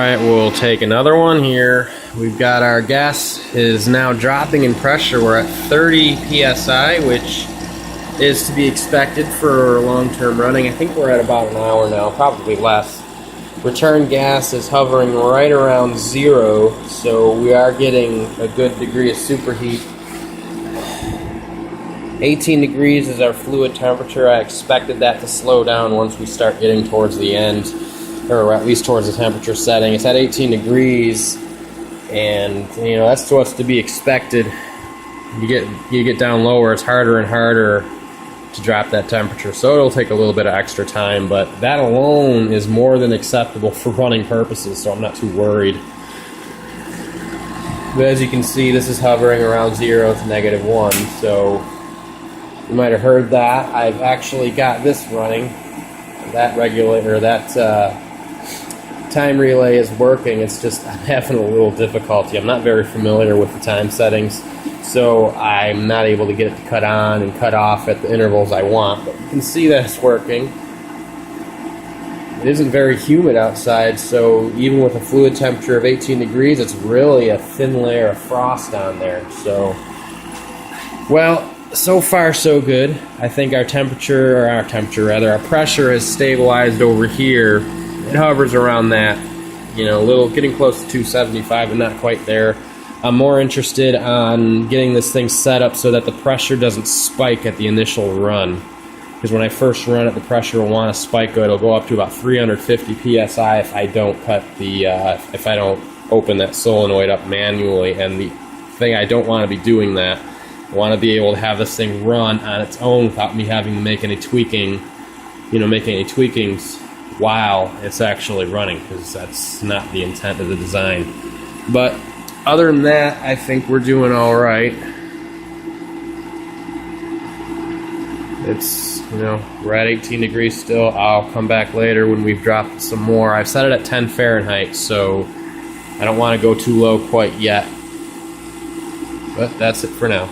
Alright, we'll take another one here. We've got our gas is now dropping in pressure. We're at 30 psi, which is to be expected for long-term running. I think we're at about an hour now, probably less. Return gas is hovering right around 0, so we are getting a good degree of superheat. 18 degrees is our fluid temperature. I expected that to slow down once we start getting towards the end, or at least towards the temperature setting. It's at 18 degrees, and you know that's what's to be expected. You get down lower, it's harder and harder to drop that temperature, so it'll take a little bit of extra time, but that alone is more than acceptable for running purposes, so I'm not too worried. But as you can see, this is hovering around 0 to -1, so you might have heard that. I've actually got this running. That regulator, that time relay is working. It's just I'm having a little difficulty. I'm not very familiar with the time settings, so I'm not able to get it to cut on and cut off at the intervals I want. But you can see that it's working. It isn't very humid outside, so even with a fluid temperature of 18 degrees, it's really a thin layer of frost on there. So, well, so far so good. I think our pressure has stabilized over here. It hovers around that, you know, getting close to 275 and not quite there. I'm more interested on getting this thing set up so that the pressure doesn't spike at the initial run. Because when I first run it, the pressure will want to spike. It'll go up to about 350 psi if I don't if I don't open that solenoid up manually. And the thing, I don't want to be doing that. I want to be able to have this thing run on its own without me having to make any tweakings while it's actually running, because that's not the intent of the design. But other than that, I think we're doing all right. It's, you know, we're at 18 degrees still. I'll come back later when we've dropped some more. I've set it at 10 Fahrenheit, so I don't want to go too low quite yet. But that's it for now.